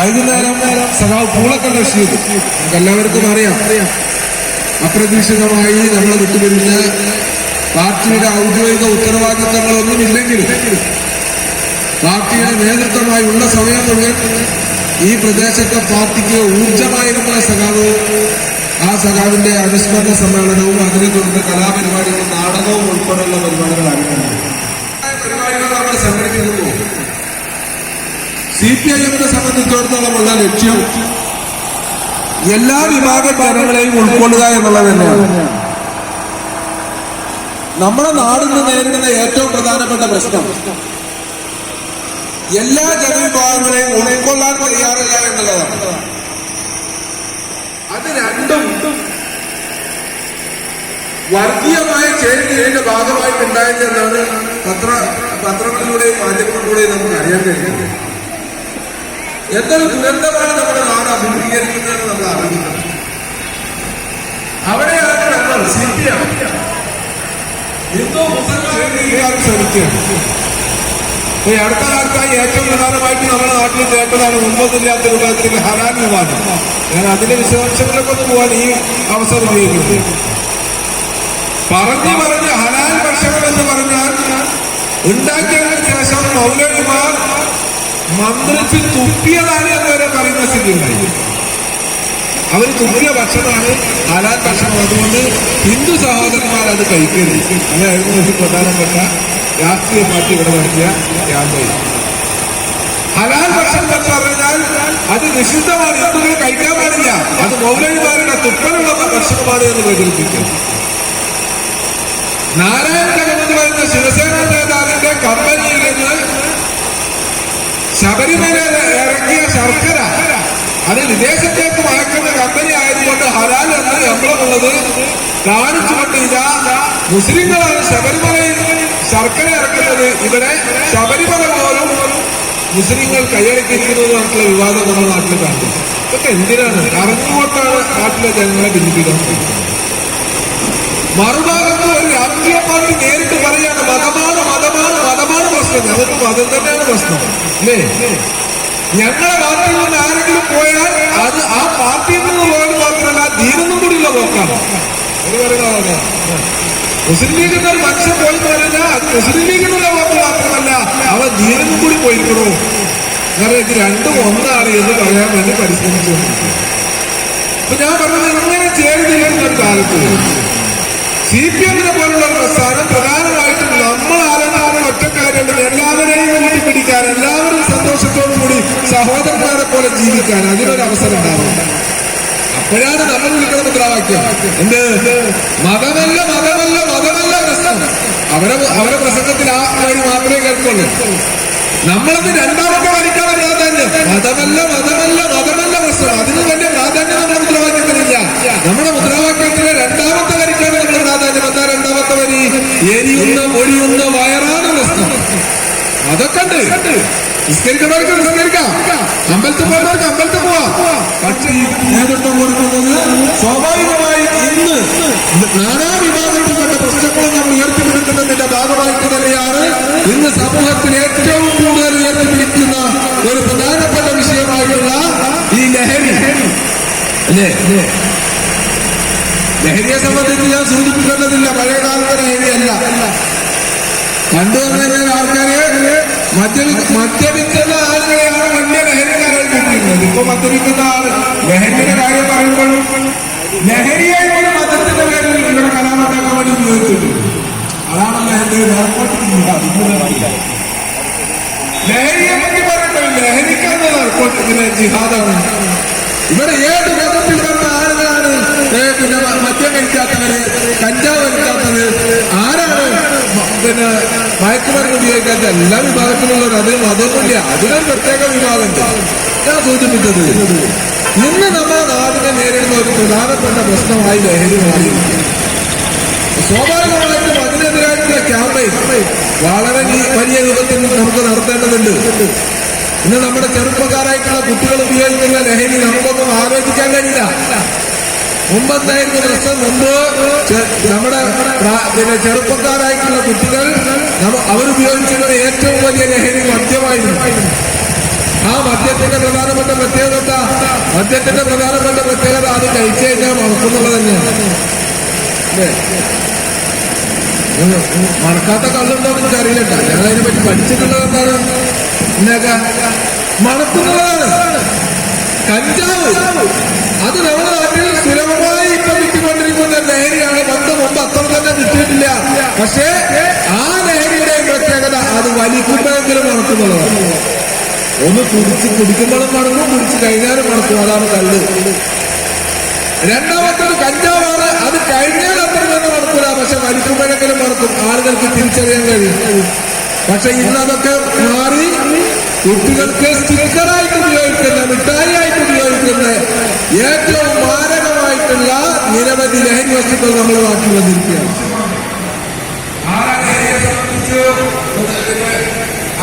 വൈകുന്നേരം സഖാവ് പൂളക്കൽ റഷീദ്, നമുക്ക് എല്ലാവർക്കും അറിയാം, അപ്രതീക്ഷിതമായി നമ്മളെ വിട്ടുപിരിഞ്ഞ പാർട്ടിയുടെ ഔദ്യോഗിക ഉത്തരവാദിത്തങ്ങളൊന്നും ഇല്ലെങ്കിലും പാർട്ടിയുടെ നേതൃത്വമായി ഉള്ള സമയം മുഴുവൻ ഈ പ്രദേശത്തെ പാർട്ടിക്ക് ഊർജമായിരുന്ന സഖാവ്, ആ സഖാവിന്റെ അനുസ്മരണ സമ്മേളനവും അതിനെ തുടർന്ന് കലാപരിപാടികളും നാടകവും ഉൾപ്പെടെയുള്ള പരിപാടികളായിരുന്നു. പരിപാടികൾ നമ്മൾ സംഘടിപ്പിക്കുന്നു. CPIM-നെ സംബന്ധിച്ചിടത്തോളമുള്ള ലക്ഷ്യം എല്ലാ വിഭാഗം ജനങ്ങളെയും ഉൾക്കൊള്ളുക എന്നുള്ളത് തന്നെയാണ്. നമ്മുടെ നാടിന് നേരിടുന്ന ഏറ്റവും പ്രധാനപ്പെട്ട പ്രശ്നം എല്ലാ ജനവിഭാഗങ്ങളെയും ഉൾക്കൊള്ളാൻ തയ്യാറില്ല എന്നുള്ളതാണ്. അത് രണ്ടും വർഗീയമായ ചേരിതിരിവിന്റെ ഭാഗമായിട്ടുണ്ടായെന്നാണ് പത്രങ്ങളിലൂടെയും മാധ്യമങ്ങളിലൂടെയും നമുക്ക് അറിയാൻ കഴിയുന്നത്. എന്തൊരു ദുരന്തമാണ് നമ്മുടെ നാട് അഭിമുഖീകരിക്കുന്നതെന്ന് നമ്മൾ അറിയുന്നത്. അവിടെയാണ് നമ്മൾ CPM ഹിന്ദു മുസ്ലിം ചേരിതിരിക്കാൻ ശ്രമിക്കുന്നത്. ഈ അടുത്ത കാലത്തായി ഏറ്റവും പ്രധാനമായിട്ട് നമ്മുടെ നാട്ടിൽ കേട്ടതാണ് മുമ്പൊന്നില്ലാത്ത രൂപത്തിൽ ഹലാൽ വിവാദം. ഞാൻ അതിന്റെ വിശദാംശങ്ങളിലൊക്കെ ഒന്ന് പോകാൻ ഈ അവസരം ഉപയോഗിക്കുന്നത്. പറഞ്ഞ് ഹലാൽ ഭക്ഷണം എന്ന് പറഞ്ഞാൽ ഉണ്ടാക്കിയതിനു ശേഷം മൗലവിമാർ മന്ത്രിച്ച് തുപ്പിയതാണ് എന്നവരെ പറയുന്ന സ്ഥിതി ഉണ്ടായി. അവർ തുപ്പിയ ഭക്ഷണമാണ് ഹലാൽ ഭക്ഷണം. അതുകൊണ്ട് ഹിന്ദു സഹോദരന്മാർ അത് കഴിക്കരുത്. അതായിരുന്നു ഒരു പ്രധാനപ്പെട്ട രാഷ്ട്രീയ പാർട്ടി ഇവിടെ നടത്തിയ ക്യാമ്പയിൻ. ഹലാൽ ഭക്ഷണം എന്ന് പറഞ്ഞാൽ അത് നിഷിദ്ധമാണ്, ഹിന്ദുക്കൾ കഴിക്കാൻ പാടില്ല, അത് മൗലവിമാരുടെ തുപ്പലുള്ള ഭക്ഷണമാണ് എന്ന് പ്രചരിപ്പിക്കുന്നു. നാരായണ എന്ന് പറയുന്ന ശിവസേന നേതാവിന്റെ കമ്പനിയിൽ നിന്ന് ശബരിമല ഇറക്കിയ ശർക്കര അത് വിദേശത്തേക്ക് മയക്കുന്ന കമ്പനി ആയതുകൊണ്ട് ഹലാൽ എന്ന് ശമ്പളമുള്ളത് കാണിച്ചുകൊണ്ട് ഇതാ മുസ്ലിങ്ങളാണ് ശബരിമലയിൽ ശർക്കര ഇറക്കുന്നത്, ഇവിടെ ശബരിമല പോലും മുസ്ലിങ്ങൾ കൈയടക്കിയിരിക്കുന്നത് പറഞ്ഞിട്ടുള്ള വിവാദം നമ്മുടെ നാട്ടിൽ കാണുന്നു. ഇതൊക്കെ എന്തിനാണ്? അറിഞ്ഞുകൊണ്ടാണ് നാട്ടിലെ ജനങ്ങളെ ഭിന്നിപ്പിക്കാൻ ശ്രമിക്കുന്നത്. മറുഭാഗത്ത് ഒരു രാഷ്ട്രീയ പാർട്ടി നേരിട്ട് പറയാണ് മതമാണ് മതമാണ് മതമാണ് പ്രശ്നം. അതൊക്കെ മതം തന്നെയാണ് പ്രശ്നം അല്ലേ? ഞങ്ങളുടെ പാർട്ടിയിൽ നിന്ന് ആരെങ്കിലും പോയാൽ അത് ആ പാർട്ടിയിൽ നിന്ന് പോയത് മാത്രമല്ല ദീനൊന്നും കൂടിയുള്ള പോക്കാണ്. മുസ്ലിം ലീഗിന്റെ ഒരു മനുഷ്യൻ പോയി പറഞ്ഞാൽ അത് മുസ്ലിം ലീഗിനുള്ള പോക്ക് മാത്രമല്ല, അവ ദീനൊന്നും കൂടി പോയിക്കണോ. കാരണം ഇത് രണ്ടും ഒന്നാണ് എന്ന് പറയാൻ വേണ്ടി പരിശ്രമിച്ചുകൊണ്ടിരിക്കുന്നു. അപ്പൊ ഞാൻ പറഞ്ഞത് ഇങ്ങനെ ചേർന്നിരിക്കുന്ന ഒരു കാലത്ത് CPM-നെ പോലുള്ള പ്രസ്ഥാനം പ്രധാനമായിട്ടും നമ്മൾ ആരാണ് ഒറ്റക്കാരുള്ളത്, എല്ലാവരെയും കൂട്ടിപ്പിടിക്കാൻ, എല്ലാവരും സന്തോഷത്തോടു കൂടി സഹോദരന്മാരെ പോലെ ജീവിക്കാൻ അതിനൊരു അവസരം ഉണ്ടാവുന്നുണ്ട്. അപ്പോഴാണ് നമ്മൾ വിളിക്കുന്ന മുദ്രാവാക്യം എന്ത്? മതമല്ല മതമല്ല മതമല്ല പ്രശ്നം. അവരെ പ്രസംഗത്തിൽ ആ വഴി മാത്രമേ കേൾക്കുള്ളൂ. നമ്മളത് രണ്ടാമത്തെ വരിക്കാണ് പ്രാധാന്യം. മതമല്ല മതമല്ല മതമല്ല പ്രശ്നം. അതിന് വലിയ പ്രാധാന്യം നമ്മുടെ മുദ്രാവാക്യത്തിനില്ല. നമ്മുടെ മുദ്രാവാക്യത്തിലെ രണ്ടാമത്തെ വരിക്കാണ് നമ്മുടെ പ്രാധാന്യം. എന്താ രണ്ടാമത്തെ വരി? എരിയുന്ന പൊഴിയുന്ന വയറാണ് പ്രശ്നം. അതൊക്കെ ഉണ്ട്. നിസ്കരിക്കുന്നവർക്ക് നിസ്കരിക്കാം, അമ്പലത്തിൽ പോയവർക്ക് അമ്പലത്തിൽ പോവാം. പക്ഷേ ഈ നേതൃത്വം കൊടുക്കുന്നത് സ്വാഭാവികമായി ഇന്ന് നാനാ വിഭാഗത്തിൽപ്പെട്ട പ്രശ്നങ്ങളും നമ്മൾ ഉയർത്തിപ്പിടിക്കുന്നതിന്റെ ഭാഗമായിട്ട് തന്നെയാണ് ഇന്ന് സമൂഹത്തിൽ ഏറ്റവും കൂടുതൽ ഉയർത്തിപ്പിടിക്കുന്ന ഒരു പ്രധാനപ്പെട്ട വിഷയമായിട്ടുള്ള ഈ ലഹരി അല്ലേ? ലഹരിയെ സംബന്ധിച്ച് ഞാൻ സൂചിപ്പിക്കേണ്ടതില്ല, പഴയ കാലത്തെ ലഹരിയല്ല. കണ്ടുവന്ന ആൾക്കാരെ മദ്യപിക്കുന്ന ആളുകളെയാണ് വലിയ ലഹരിക്കാരായി കിട്ടിയിരുന്നത്. ഇപ്പൊ മദ്യപിക്കുന്ന ആള് ലഹരിയുടെ കാര്യം പറയുമ്പോഴും ലഹരിയെ പോലും മതത്തിന്റെ പേരിൽ ഇവിടെ കലാപത്താക്കാൻ വേണ്ടി ഉപയോഗിച്ചിട്ടുണ്ട്. അതാണല്ലോ എന്റെ ലഹരിയെ പറ്റി പറയട്ടെ. ലഹരിക്കാത്ത നാർക്കോട്ടിക്കിന് ജിഹാദാണ്. ഇവിടെ ഏത് മതത്തിൽപ്പെട്ട ആളുകളാണ് പിന്നെ മദ്യം കഴിക്കാത്തവര്, കഞ്ചാവ് കഴിക്കാത്തത്, ആരാണ് പിന്നെ മയക്കുമരുന്ന് ഉപയോഗിക്കാത്ത? എല്ലാ വിഭാഗത്തിലുള്ളവർ. അതിന് മതമൊന്നുമില്ല, അതിനൊരു പ്രത്യേക വിഭാഗമുണ്ട്. ഞാൻ സൂചിപ്പിച്ചത് ഇന്ന് നമ്മുടെ നാടിനെ നേരിടുന്ന ഒരു പ്രധാനപ്പെട്ട പ്രശ്നമായി ലഹരി മാറി. സ്വാഭാവികമായിട്ടും അതിനെതിരായിട്ടുള്ള ക്യാമ്പയിൻ വളരെ വലിയ രൂപത്തിൽ നമുക്ക് നടത്തേണ്ടതുണ്ട്. ഇന്ന് നമ്മുടെ ചെറുപ്പക്കാരായിട്ടുള്ള കുട്ടികൾ ഉപയോഗിക്കുന്ന ലഹരി നമുക്കൊന്നും ആലോചിക്കാൻ കഴിയില്ല. മുമ്പെന്തായിരുന്നു പ്രശ്നം? മുമ്പ് നമ്മുടെ പിന്നെ ചെറുപ്പക്കാരായിട്ടുള്ള കുട്ടികൾ അവരുപയോഗിച്ചിരുന്ന ഏറ്റവും വലിയ ലഹരി മദ്യമായിരുന്നു. ആ മദ്യത്തിന്റെ പ്രധാനപ്പെട്ട പ്രത്യേകത അത് കഴിച്ചു കഴിഞ്ഞാൽ മണക്കുന്നുള്ളത് തന്നെയാണ്. അല്ലേ? മണക്കാത്ത കള്ളുണ്ടോ എന്ന് എനിക്ക് അറിയില്ല. ഞങ്ങൾ അതിനെ പറ്റി പഠിച്ചിട്ടുള്ളത് എന്താണ്? എന്നൊക്കെ മണക്കുന്നുള്ളതാണ് കഞ്ചാവ്. അത് നമ്മുടെ നാട്ടിൽ സുലഭമായി ഇപ്പൊ കിട്ടിക്കൊണ്ടിരിക്കുന്ന ലഹരിയാണ്. മുമ്പ് അത്ര തന്നെ കിട്ടിയിട്ടില്ല. പക്ഷേ ആ ലഹരിയുടെ പ്രത്യേകത അത് വലിക്കുമ്പോഴെങ്കിലും മണക്കുന്നുള്ളതാണ്. ഒന്ന് കുടിക്കുമ്പോഴും മണക്കും, കുടിച്ചു കഴിഞ്ഞാലും മണക്കും. അതാണ് കല്ല്. രണ്ടാമത്തത് കഞ്ചാവാണ്. അത് കഴിഞ്ഞാൽ അത്ര തന്നെ മണക്കൂല, പക്ഷെ വലിക്കുമ്പോഴെങ്കിലും മണക്കും. ആളുകൾക്ക് തിരിച്ചറിയാൻ കഴിയും. പക്ഷെ ഇന്നതൊക്കെ മാറി കുട്ടികൾക്ക് സ്റ്റിക്കറായിട്ട് ഉപയോഗിക്കുന്ന, മിഠായി ആയിട്ട് ഉപയോഗിക്കുന്ന ഏറ്റവും മാരകമായിട്ടുള്ള നിരവധി ലഹരി വസ്തുക്കൾ നമ്മുടെ നാട്ടിൽ വന്നിരിക്കുകയാണ്.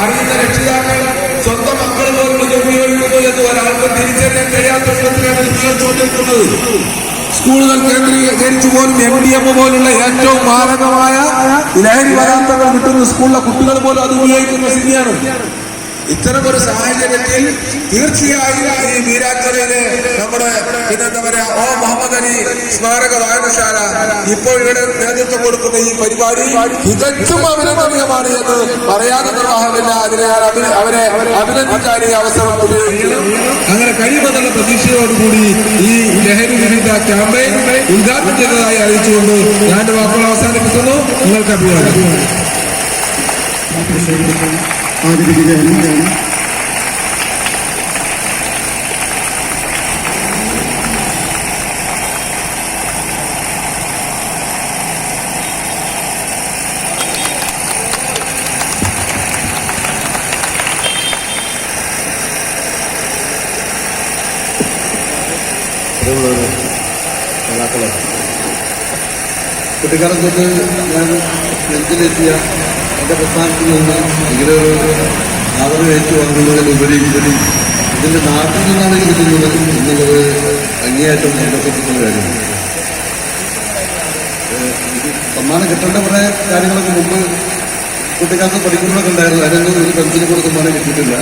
അറിയുന്ന രക്ഷിതാക്കൾ സ്വന്തം മക്കൾ പോലും ഇത് ഉപയോഗിക്കുന്നു എന്ന് ഒരാൾക്ക് തിരിച്ചറിയാൻ കഴിയാത്ത വിധത്തിലാണ് ഉപയോഗിച്ചുകൊണ്ടിരിക്കുന്നത്. സ്കൂളുകൾ കേന്ദ്രീകരിച്ചു പോലും MDMA പോലുള്ള ഏറ്റവും മാരകമായ ലഹരി പദാർത്ഥങ്ങൾ കിട്ടുന്ന സ്കൂളിലെ കുട്ടികൾ പോലും അത് ഉപയോഗിക്കുന്ന സ്ഥിതിയാണ്. ഇത്തരമൊരു സാഹചര്യത്തിൽ തീർച്ചയായും ഈ മീരാക്കരയിലെ നമ്മുടെ പിന്നെന്താ പറയാ മുഹമ്മദ് അലി സ്മാരക വായനശാല ഇപ്പോൾ ഇവിടെ നേതൃത്വം കൊടുക്കുന്ന ഈ പരിപാടി തികച്ചും അഭിനന്ദനീയമാണ് എന്ന് പറയാതെ നിർവാഹമില്ല. അതിനെ അവരെ അഭിനന്ദിക്കാൻ ഈ അവസരം ഉപയോഗിക്കണം. അങ്ങനെ കഴിയുമെന്നുള്ള പ്രതീക്ഷയോടുകൂടി ഈ ലഹരി വിരുദ്ധ ക്യാമ്പയിൻ ഉദ്ഘാടനം ചെയ്തതായി അറിയിച്ചുകൊണ്ട് ഞാൻ എന്റെ വാക്കുകൾ അവസാനിപ്പിക്കുന്നു. നിങ്ങൾക്ക് അഭിവാദ്യം. കുട്ടിക്കാലം തൊട്ട് ഞാൻ നെഞ്ചിലെത്തിയ എൻ്റെ പ്രസ്ഥാനത്തിൽ നിന്ന് ഇങ്ങനൊരു ആദരവ് ഏറ്റുവാങ്ങുന്നതിലുപരി ഇതിൻ്റെ നാട്ടിൽ നിന്നാണ് കിട്ടുന്നത് എന്നുള്ളത് അങ്ങേയറ്റം സന്തോഷപ്പെടുന്ന കാര്യമാണ്. സമ്മാനം കിട്ടേണ്ട കുറേ കാര്യങ്ങളൊക്കെ മുമ്പ് കുട്ടിക്കാലത്ത് പഠിക്കുമ്പോഴൊക്കെ ഉണ്ടായിരുന്നു. അതിനൊന്നും ഒരു പെൻസിൽ കൂടെ സമ്മാനം കിട്ടിയിട്ടില്ല.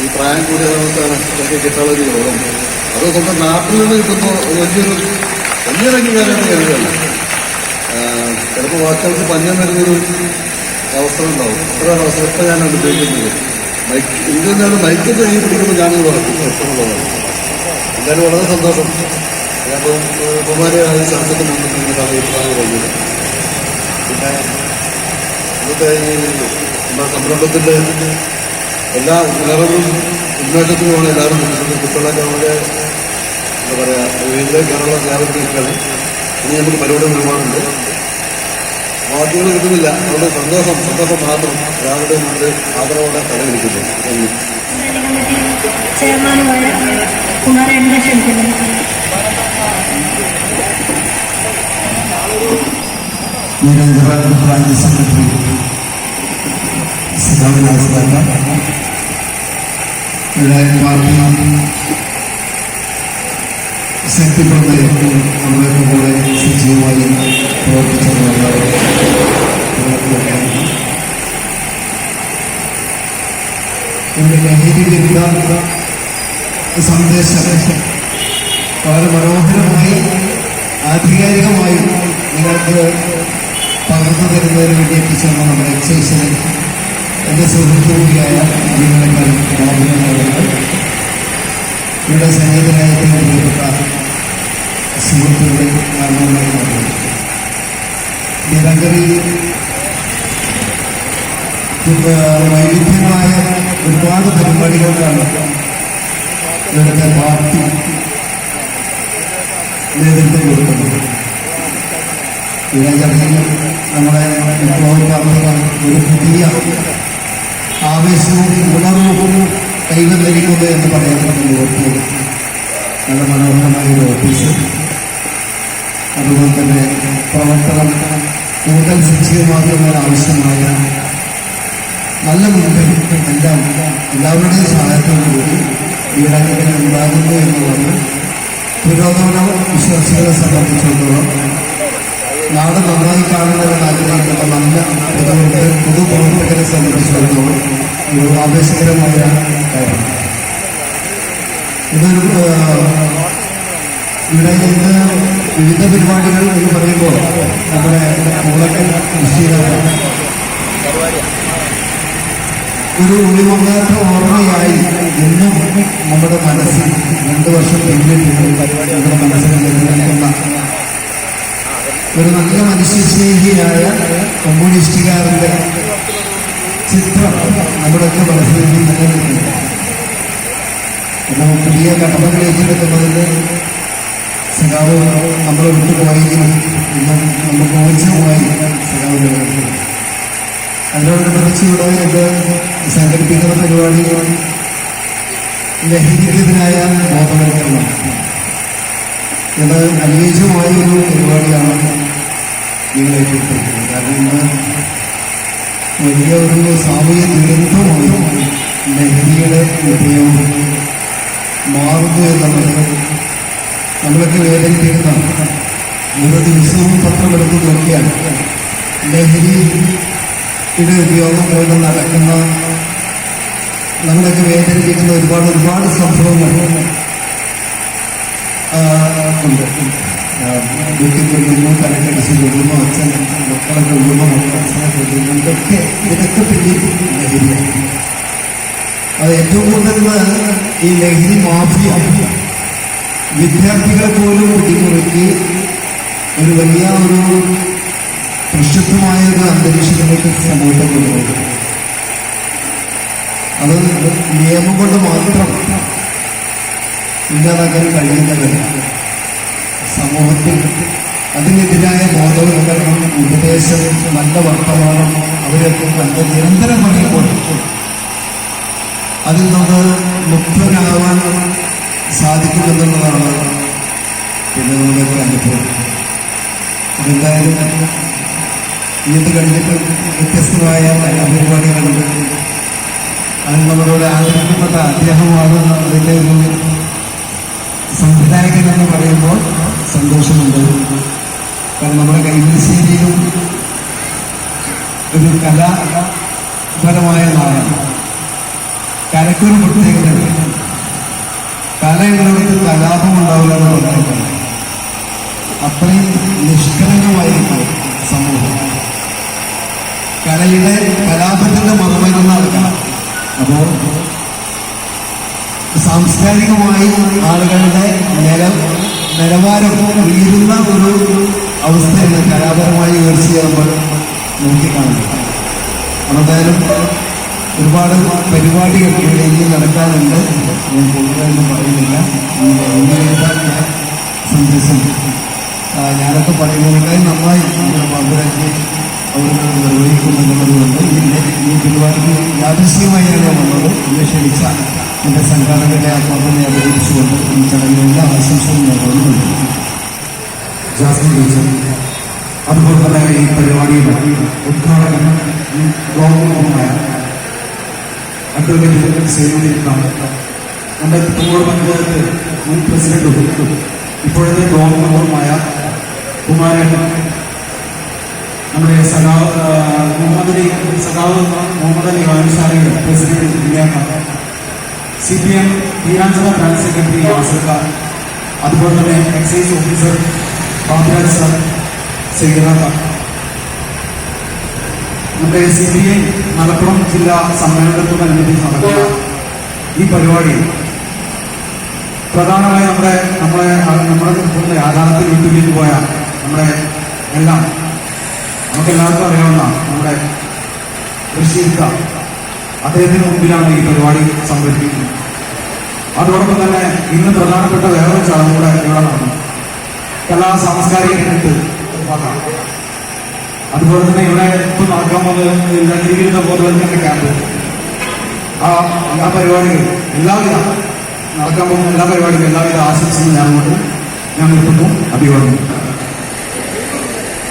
ഈ പ്രായം കൂടിയ സമയത്താണ് ഇതൊക്കെ കിട്ടാനുള്ളൊരു യോഗം. അത് സ്വന്തം നാട്ടിൽ നിന്ന് കിട്ടുമ്പോൾ വലിയൊരു അംഗീകാരമായിട്ട് കരുതല്ല. ചിലപ്പോൾ വാക്കുകൾക്ക് പഞ്ഞം വരുന്നൊരു അവസ്ഥ ഉണ്ടാവും. അത്രയാണ് അവസ്ഥ ഇപ്പം ഞാൻ ഉപയോഗിക്കുന്നത്. ഇന്ത്യയിൽ നിന്നാണ് മൈക്കിൻ്റെ കൈ പിടിക്കുമ്പോൾ ഞാനത് പറഞ്ഞു ഇഷ്ടമുള്ളതാണ്. എന്തായാലും വളരെ സന്തോഷം. ഞാനിപ്പം ബഹുമാനിയായ ചർച്ചയ്ക്ക് മുന്നിട്ട് അഭിപ്രായം കഴിഞ്ഞത്. പിന്നെ ഇന്നത്തെ ഈ നമ്മുടെ സംരംഭത്തിൻ്റെ എല്ലാ ഉണർവും ഉന്മേഷത്തിനുമാണ് എല്ലാവരും നിൽക്കുന്നത്. കുട്ടികളൊക്കെ വളരെ എന്താ പറയുക വീട്ടിലേക്കാണുള്ള വ്യാപനത്തിലേക്കാണ്. ഇനി നമുക്ക് പരിപാടി ഒരുപാടുണ്ട്. വാക്കുകൾ കിട്ടുന്നില്ല. അവരുടെ സന്തോഷം മാത്രം എല്ലാവരുടെയും നമ്മുടെ ആദരവോടെ തലവിരിക്കുന്നു. ചെയർമാനുമായ കുമാരേട്ടനെ ക്ഷണിക്കുന്നു. ബ്രാഞ്ച് സെക്രട്ടറി പാർട്ടി ശക്തിപ്പെടുന്ന നമ്മുടെയൊക്കെ കൂടെ സജീവമായി പ്രവർത്തിച്ചവരുണ്ടാവും. എൻ്റെ ലഹരി വിരുദ്ധ സന്ദേശം വളരെ മനോഹരമായി ആധികാരികമായി നിങ്ങൾക്ക് പകർന്നു തരുന്നതിന് വേണ്ടി എത്തിച്ചേർന്ന നമ്മുടെ എക്സൈസിന് എൻ്റെ സുഹൃത്തു കൂടിയായ ജീവനക്കാർ ഇവിടെ സന്നിഹിതരായ പ്രിയപ്പെട്ട സുഹൃത്തുക്കളെ കാരണമായി മാറുന്നു. നിരന്തരം വൈവിധ്യമായ ഒരുപാട് പരിപാടികൾക്കാണ് ഇവിടുത്തെ പാർട്ടി നേതൃത്വം കൊടുക്കുന്നത്. ഇതിനകത്ത് നമ്മുടെ വിപ്ലവ ഒരു പുതിയ ആവേശവും ഉണർവും കൈവന്നിരിക്കുന്നത് എന്ന് പറയാൻ പറ്റുന്ന നല്ല മനോഹരമായ ഒരു ഓഫീസ്. അതുപോലെ തന്നെ പ്രവർത്തനം കൂടുതൽ സജീവമാക്കുന്നതിന് ആവശ്യമായ നല്ല മുൻപിൽ എല്ലാവരുടെയും സഹായത്തോടുകൂടി ഈടാക്കികൾ ഉണ്ടാകുന്നു എന്നുള്ളത് പുരോഗമന വിശ്വാസികളെ സംബന്ധിച്ചിടത്തോളം നാട് നന്നായി കാണണമെന്ന് ആഗ്രഹിക്കുന്ന നല്ല പൊതുപ്രവർത്തകരെ സംബന്ധിച്ചിടത്തോളം ഒരു ആവേശകരമായ കാര്യമാണ്. ഇതൊരു ഇവിടെ ഇന്ന് വിവിധ പരിപാടികൾ എന്ന് പറയുമ്പോൾ നമ്മുടെ മുളക്കൽ കൃഷിയിലാണ് ഒരു ഒളിമങ്ങാത്ത ഓർമ്മയായി എന്നും നമ്മുടെ മനസ്സിൽ 2 വർഷം പിന്നിട്ട് നമ്മുടെ മനസ്സിൽ നിലനിൽക്കുന്ന ഒരു നല്ല മനുഷ്യസ്നേഹിയായ കമ്മ്യൂണിസ്റ്റുകാരന്റെ ചിത്രം നമ്മുടെയൊക്കെ മനസ്സിൽ നിലനിൽക്കുന്നു. എന്നാൽ പുതിയ കടമകൾ ഏറ്റെടുക്കുന്നതിന് സഖാവ് നമ്മളെ വിട്ടുപോയെങ്കിലും ഇന്നും നമുക്ക് ഊർജ്ജമായി സഖാവ് നിലനിൽക്കുന്നു. അതിനോടനുബന്ധിച്ച് ഇവിടെ ഇത് സംഘടിപ്പിക്കുന്ന പരിപാടി ലഹരിക്കെതിരായ ബോധവൽക്കരണം. ഇത് അനുയോജ്യമായ ഒരു പരിപാടിയാണ് നിങ്ങൾ ഏറ്റെടുത്തിരിക്കുന്നത്. കാരണം ഇന്ന് വലിയ ഒരു സാമൂഹ്യ ദുരന്തമായി ലഹരിയുടെ ഉപയോഗം മാറുന്നു എന്നുള്ളത് നമ്മളൊക്കെ വേദനിപ്പിക്കുന്ന ഓരോ ദിവസവും പത്രമെടുത്ത് നോക്കിയാൽ ലഹരിയുടെ ഉപയോഗം മൂലം നടക്കുന്ന നമ്മളൊക്കെ വേദനിപ്പിക്കുന്ന ഒരുപാട് സംഭവങ്ങൾ ഉണ്ട്. വീട്ടിൽ കൊല്ലുന്നു, തലക്കടിച്ച് കൊല്ലുന്നു, അച്ഛൻ മക്കളെ കൊല്ലുന്നു, അച്ഛനെ കൊല്ലുന്നു, ഇതൊക്കെ പിന്നിൽ ലഹരിയാണ്. അത് ഏറ്റവും കൂടുതൽ ഈ ലഹരി മാഫിയ വിദ്യാർത്ഥികളെ പോലും പിടിമുറുക്കി ഒരു വലിയ ഒരു പ്രക്ഷുബ്ധമായ ഒരു അന്തരീക്ഷത്തിലേക്ക് സമൂഹത്തെ കൊണ്ടുപോകും. അത് നിയമം കൊണ്ട് മാത്രം ഇല്ലാതാക്കാൻ കഴിയുന്നവർ സമൂഹത്തിൽ അതിനെതിരായ ബോധവൽക്കരണം, ഉപദേശം, നല്ല വർത്തമാനം അവരൊക്കെ നല്ല നിരന്തരം പറയുമ്പോൾ അതിൽ നിന്ന് മുക്തനാവാൻ സാധിക്കുമെന്നുള്ളതാണ് പിന്നെ നമ്മുടെയൊക്കെ അനുഭവം. അതെന്തായാലും ഇന്നത്തെ കഴിഞ്ഞിട്ട് വ്യത്യസ്തമായ പരിപാടികളുണ്ട്. അതിൽ നമ്മളോട് ആദരിക്കപ്പെട്ട അദ്ദേഹമാണ് അതിൻ്റെ ഒരു സംവിധായകൻ എന്ന് പറയുമ്പോൾ സന്തോഷമുണ്ട്. കാരണം നമ്മുടെ കൈമശ്ശേരിയിലും ഒരു കലാപരമായ നാടാണ്. കലക്കൊരു പ്രത്യേകതയുണ്ട്. കലയുള്ളവർക്ക് കലാപം ഉണ്ടാവില്ല എന്ന് പറഞ്ഞിട്ടുണ്ട്. അത്രയും നിഷ്കളങ്കമായിരിക്കും സമൂഹം. കലാപത്തിന്റെ മറുപടിക്കുന്ന ആൾക്കാണ്. അപ്പോൾ സാംസ്കാരികമായി ആളുകളുടെ നിലവാരം ഉയരുന്ന ഒരു അവസ്ഥയാണ് കലാപരമായി ഉയർച്ചയെ നമ്മൾ നോക്കിക്കാണുന്നത്. അതെന്തായാലും ഒരുപാട് പരിപാടികൾ ഇവിടെ ഇനി നടക്കാറുണ്ട്. ഞാൻ കൂടുതലൊന്നും പറയുന്നില്ല. സന്ദേശം ഞാനൊക്കെ പറയുന്നത് നന്നായി നമ്മുടെ ബാബുരാജ് അവർ നിർവഹിക്കുമെന്നുള്ളതുകൊണ്ട് ഈ പരിപാടിക്ക് യാദൃശ്യമായാണ് വന്നത്. എന്നെ ക്ഷണിച്ച എൻ്റെ സംഘാടകരുടെ ആത്മാവിനെ അഭിനയിച്ചുകൊണ്ട് ഈ ചടങ്ങിലുള്ള ആശംസകൾ നേടുന്നുണ്ട്. ജാസ്മിൻ ടീച്ചർ, അതുപോലെ തന്നെ ഈ പരിപാടിയുടെ ഉദ്ഘാടകൻ ബ്ലോക്കുമായ അഡ്വക്കേറ്റ് സേവനിക്കാണ്. നമ്മുടെ തുങ്ങോട് പഞ്ചായത്ത് മുൻ പ്രസിഡന്റും ഇപ്പോഴത്തെ ബ്ലോക്ക് മെമ്പറുമായ കുമാരൻ, നമ്മുടെ സഖാവ് മുഹമ്മദ് അലി വായനശാലയുടെ പ്രസിഡന്റ് ദില്യാക്ക, CPM തീരാഞ്ചല ബ്രാഞ്ച് സെക്രട്ടറി ആസർക്കാർ, അതുപോലെ തന്നെ എക്സൈസ് ഓഫീസർ ബാബുരാജ് സാർ, സൈറാക്ക, നമ്മുടെ CPI മലപ്പുറം ജില്ലാ സമ്മേളനത്തോടനുബന്ധിച്ച് നടക്കുന്ന ഈ പരിപാടി പ്രധാനമായി നമ്മുടെ യാഥാർത്ഥ്യത്തിൽ വിട്ടുപിരിഞ്ഞു പോയ നമ്മുടെ എല്ലാം നമുക്കെല്ലാവർക്കും അറിയാവുന്ന നമ്മുടെ ഋഷിക്ക, അദ്ദേഹത്തിന് മുമ്പിലാണ് ഈ പരിപാടി സംഘടിപ്പിക്കുന്നത്. അതോടൊപ്പം തന്നെ ഇന്ന് പ്രധാനപ്പെട്ട വേറൊരു ചടങ്ങ് കൂടെ ഇവിടെ നടന്നു. കലാ സാംസ്കാരിക രംഗത്ത് അതുപോലെ തന്നെ ഇവിടെ ഇപ്പൊ നടക്കാൻ പോകുന്ന ലഹരിവിരുദ്ധ ബോധവൽക്കരണ ക്യാമ്പ്, ആ പരിപാടികൾ എല്ലാവിധ നടക്കാൻ പോകുന്ന എല്ലാ പരിപാടികളും എല്ലാവിധ ആശംസകളും ഞാൻ നിർത്തുന്നു. അഭിവാദ്യം.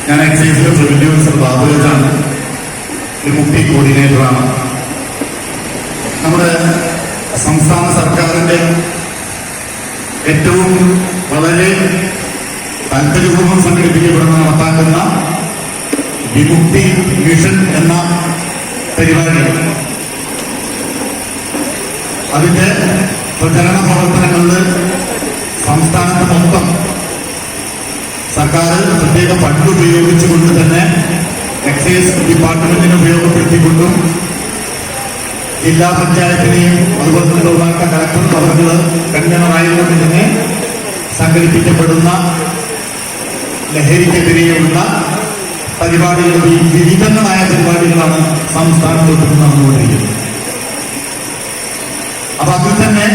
ഞാൻ എക്സൈസിലെ പ്രിവന്റീവ് ഓഫീസർ ബാബുരാജാണ്, മുക്തി കോർഡിനേറ്ററാണ്. നമ്മുടെ സംസ്ഥാന സർക്കാരിന്റെ ഏറ്റവും വളരെ താല്പര്യപൂർവ്വം സംഘടിപ്പിക്കപ്പെടുന്ന നടപ്പാക്കുന്ന വിമുക്തി മിഷൻ എന്ന പരിപാടി, അതിന്റെ പ്രചരണ പ്രവർത്തനങ്ങളിൽ സംസ്ഥാനത്ത് മൊത്തം സർക്കാർ പ്രത്യേക ഫണ്ട് ഉപയോഗിച്ചുകൊണ്ട് തന്നെ എക്സൈസ് ഡിപ്പാർട്ട്മെന്റിനെ ഉപയോഗപ്പെടുത്തിക്കൊണ്ടും ജില്ലാ പഞ്ചായത്തിനെയും അതുപോലെ തന്നെ ബഹുമാനപ്പെട്ട കളക്ടർ അവർക്ക് കൺവീനറായതുകൊണ്ട് തന്നെ സംഘടിപ്പിക്കപ്പെടുന്ന ലഹരിക്കെതിരെയുള്ള പരിപാടികൾ, വിവിധങ്ങളായ പരിപാടികളാണ് സംസ്ഥാനത്ത് നടന്നുകൊണ്ടിരിക്കുന്നത്. അപ്പൊ അതിൽ തന്നെ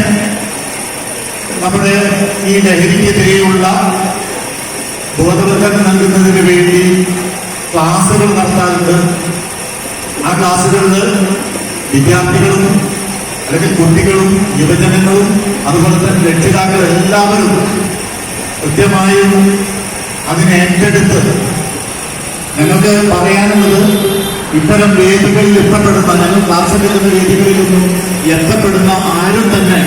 നമ്മുടെ ഈ ലഹരിക്കെതിരെയുള്ള ബോധവൽക്കരണം നൽകുന്നതിന് വേണ്ടി ക്ലാസുകൾ നടത്താറുണ്ട്. ആ ക്ലാസുകളിൽ വിദ്യാർത്ഥികളും അല്ലെങ്കിൽ കുട്ടികളും യുവജനങ്ങളും അതുപോലെ തന്നെ രക്ഷിതാക്കൾ എല്ലാവരും കൃത്യമായും അതിനെ ഏറ്റെടുത്ത്, ഞങ്ങൾക്ക് പറയാനുള്ളത് ഇത്തരം വേദികളിൽ എത്തപ്പെടുന്ന, ഞങ്ങൾ ക്ലാസ് എടുക്കുന്ന വേദികളിലൊന്നും എത്തപ്പെടുന്ന ആരും തന്നെ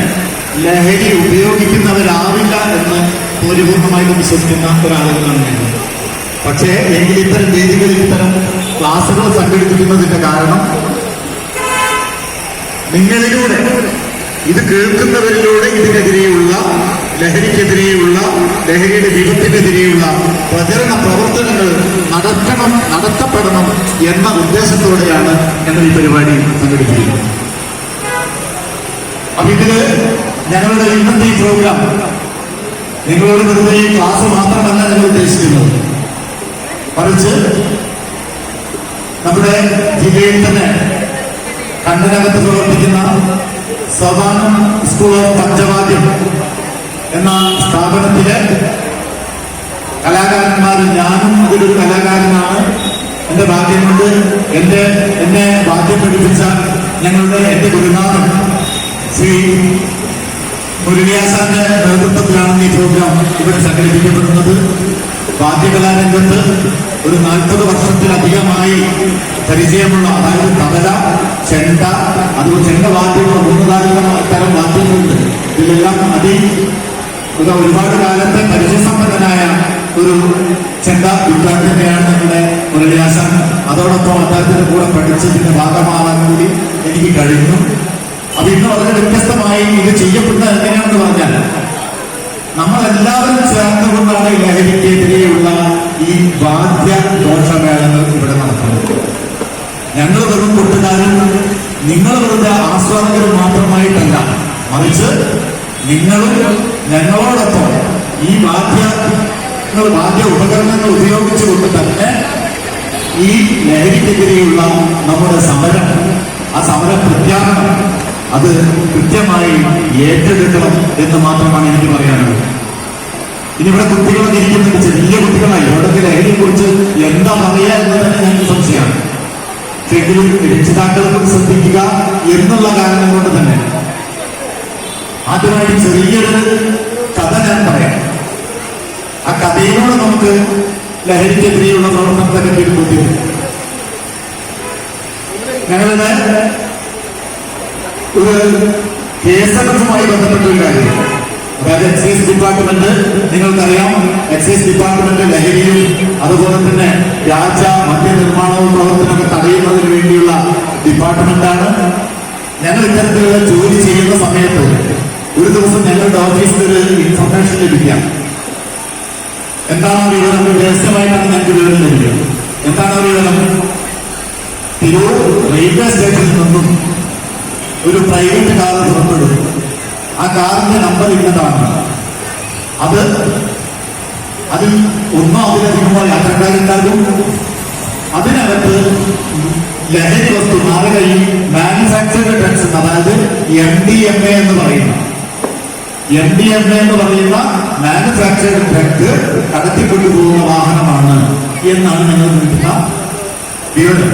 ലഹരി ഉപയോഗിക്കുന്നവരാവില്ല എന്ന് പരിപൂർണമായിട്ട് വിശ്വസിക്കുന്ന ഒരാളുകളാണ് ഞങ്ങൾ. പക്ഷേ എങ്കിൽ ഇത്തരം വേദികളിൽ ഇത്തരം ക്ലാസുകൾ സംഘടിപ്പിക്കുന്നതിന്റെ കാരണം നിങ്ങളിലൂടെ, ഇത് കേൾക്കുന്നവരിലൂടെ ഇതിനെതിരെയുള്ള ലഹരിക്കെതിരെയുള്ള, ലഹരിയുടെ വിപത്തിനെതിരെയുള്ള പ്രചരണ പ്രവർത്തനങ്ങൾ നടത്തപ്പെടണം എന്ന ഉദ്ദേശത്തോടെയാണ് ഞങ്ങൾ ഈ പരിപാടി സംഘടിപ്പിക്കുന്നത്. അപ്പൊ ഇതില് ഞങ്ങളുടെ ഇന്നത്തെ ഈ പ്രോഗ്രാം നിങ്ങളോട് വെറുതെ ഈ ക്ലാസ് മാത്രമല്ല ഞങ്ങൾ ഉദ്ദേശിക്കുന്നത്, മറിച്ച് നമ്മുടെ ജില്ലയിൽ തന്നെ കണ്ണനകത്ത് പ്രവർത്തിക്കുന്ന സവാനം സ്കൂൾ ഓഫ് പഞ്ചവാദ്യം എന്ന സ്ഥാപനത്തിലെ കലാകാരന്മാർ, ഞാനും അതിലൊരു കലാകാരനാണ്. എന്റെ ഭാഗ്യം കൊണ്ട് എന്നെ വാദ്യം പഠിപ്പിച്ച എന്റെ ഗുരുനാഥൻ ശ്രീ മുരളിയാസാന്റെ നേതൃത്വത്തിലാണ് ഈ പ്രോഗ്രാം ഇവിടെ സംഘടിപ്പിക്കപ്പെടുന്നത്. വാദ്യകലാരംഗത്ത് ഒരു 40 വർഷത്തിലധികമായി പരിചയമുള്ള, അതായത് തബല, ചെണ്ട, അതുപോലെ ചെണ്ടവാദ്യങ്ങൾ, 3 തരം വാദ്യങ്ങളുണ്ട്. ഇതിലെല്ലാം ഒരുപാട് കാലത്തെ പരിചയസമ്പന്നനായ ഒരു ചെണ്ട വിദ്വാൻ തന്നെയാണ് ഞങ്ങളുടെ മുരളിയാസൻ. അതോടൊപ്പം അദ്ദേഹത്തിന്റെ കൂടെ പഠിച്ചതിന്റെ ഭാഗമാവാൻ കൂടി എനിക്ക് കഴിഞ്ഞു. അപ്പൊ ഇന്ന് വളരെ വ്യത്യസ്തമായി ഇത് ചെയ്യപ്പെടുന്നത് എങ്ങനെയാണെന്ന് പറഞ്ഞാൽ, നമ്മളെല്ലാവരും ചേർന്നുകൊണ്ടാണ് ലഹരിക്കെതിരെയുള്ള ഈ വാദ്യ ദോഷമേളകൾ ഇവിടെ നടത്തുന്നത്. ഞങ്ങൾ വെറും കൂട്ടുകാരും നിങ്ങൾ വെറുതെ ആസ്വാദകരും മാത്രമായിട്ടല്ല, മറിച്ച് നിങ്ങളും ഞങ്ങളോടൊപ്പം ഈ വാദ്യ ഉപകരണങ്ങൾ ഉപയോഗിച്ചുകൊണ്ട് തന്നെ ഈ ലഹരിക്കെതിരെയുള്ള നമ്മുടെ സമരം, ആ സമര പ്രഖ്യാപനം അത് കൃത്യമായി ഏറ്റെടുക്കണം എന്ന് മാത്രമാണ് എനിക്ക് പറയാനുള്ളത്. ഇനി ഇവിടെ കുട്ടികളൊക്കെ ഇരിക്കുന്നുണ്ട്, ചെറിയ കുട്ടികളായി, അവരുടെ ലഹരിയെ കുറിച്ച് എന്താ പറയുക എന്ന് തന്നെ ഞങ്ങൾക്ക് സംശയമാണ്. എങ്കിലും രക്ഷിതാക്കളെ ശ്രദ്ധിക്കുക എന്നുള്ള കാരണം കൊണ്ട് തന്നെ ആദ്യമായിട്ട് ചെറിയൊരു കഥ ഞാൻ പറയാം. ആ കഥയിലൂടെ നമുക്ക് ലഹരിക്കെതിരെയുള്ള പ്രവർത്തനത്തെ പറ്റി ബുദ്ധിമുട്ട്. ഞങ്ങളുടെ ഒരു കേസെടുപ്പുമായി ബന്ധപ്പെട്ട ഒരു കാര്യം, അതായത് എക്സൈസ് ഡിപ്പാർട്ട്മെന്റ്, നിങ്ങൾക്കറിയാം, എക്സൈസ് ഡിപ്പാർട്ട്മെന്റ് ലഹരിയും അതുപോലെ തന്നെ വ്യാജ മദ്യനിർമ്മാണവും പ്രവർത്തനമൊക്കെ തടയുന്നതിന് വേണ്ടിയുള്ള ഡിപ്പാർട്ട്മെന്റാണ്. ഞങ്ങൾ ഇത്തരത്തിലുള്ള ജോലി ചെയ്യുന്ന സമയത്ത് ഒരു ദിവസം ഞങ്ങളുടെ ഓഫീസിൽ ഒരു ഇൻഫർമേഷൻ ലഭിക്കാം. എന്താണ് ആ വിവരം? രഹസ്യമായിട്ടാണ് ഞങ്ങൾക്ക് വിവരം ലഭിക്കുക. എന്താണ് ആ വിവരം? തിരൂർ റെയിൽവേ സ്റ്റേഷനിൽ നിന്നും ഒരു പ്രൈവറ്റ് കാർ പുറപ്പെടും. ആ കാറിന്റെ നമ്പർ ഇന്നതാണ്. അതിൽ ഒന്നോ അതിലധികമോ യാത്രക്കാരുണ്ടാകും. അതിനകത്ത് ലഹരി വസ്തു, മാറുകൈ മാനുഫാക്ചർഡ് ഡ്രഗ്സ്, അതായത് MDMA എന്ന് പറയുന്ന മാനുഫാക്ചർഡ് ഡ്രഗ് കടത്തിക്കൊണ്ടുപോകുന്ന വാഹനമാണ് എന്നാണ് ഞങ്ങൾ നൽകുന്ന വിവരം.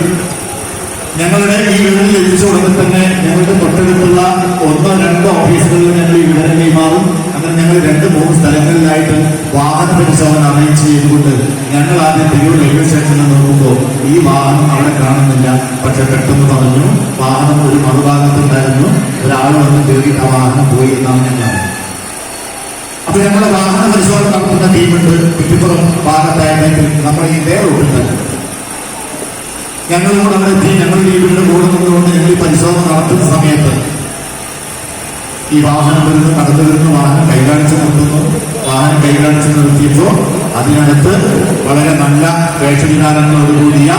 ഞങ്ങളുടെ ഈ വിവരം ലഭിച്ച ഉടനെ തന്നെ ഞങ്ങളുടെ തൊട്ടടുത്തുള്ള 1-2 ഓഫീസുകളിൽ ഞങ്ങൾ ഈ വിവരം കൈമാറും. അങ്ങനെ ഞങ്ങൾ 2-3 സ്ഥലങ്ങളിലായിട്ട് വാഹന പരിശോധന അറേഞ്ച് ചെയ്തുകൊണ്ട് ഞങ്ങൾ ആദ്യം തിരൂർ റെയിൽവേ സ്റ്റേഷനിൽ നോക്കുമ്പോൾ ഈ വാഹനം അവിടെ കാണുന്നില്ല. പക്ഷെ പെട്ടെന്ന് പറഞ്ഞു വാഹനം ഒരു മറുഭാഗത്തുണ്ടായിരുന്നു, ഒരാൾ വന്ന് കയറിയിട്ട് ആ വാഹനം പോയി എന്നാണ് ഞങ്ങൾ. അപ്പൊ ഞങ്ങളുടെ വാഹന പരിശോധന നടത്തുന്ന ടീമുണ്ട് കുറ്റിപ്പുറം ഭാഗത്തായിട്ട് നമ്മുടെ ഇതേ റൂട്ടിൽ തന്നെ. ഞങ്ങൾ കൂടെ അവിടെ എത്തി. ഞങ്ങളുടെ ഈ വീടിന്റെ കൂടെ നിന്നുകൊണ്ട് ഞങ്ങൾ ഈ പരിശോധന നടത്തുന്ന സമയത്ത് ഈ വാഹനം വരുന്നു, കടന്നു വരുന്നു, വാഹനം കൈകാണിച്ച് നിർത്തുന്നു. വാഹനം കൈകാണിച്ച് നിർത്തിയപ്പോൾ അതിനകത്ത് വളരെ നല്ല വേഷവിധാനങ്ങളോടുകൂടിയ,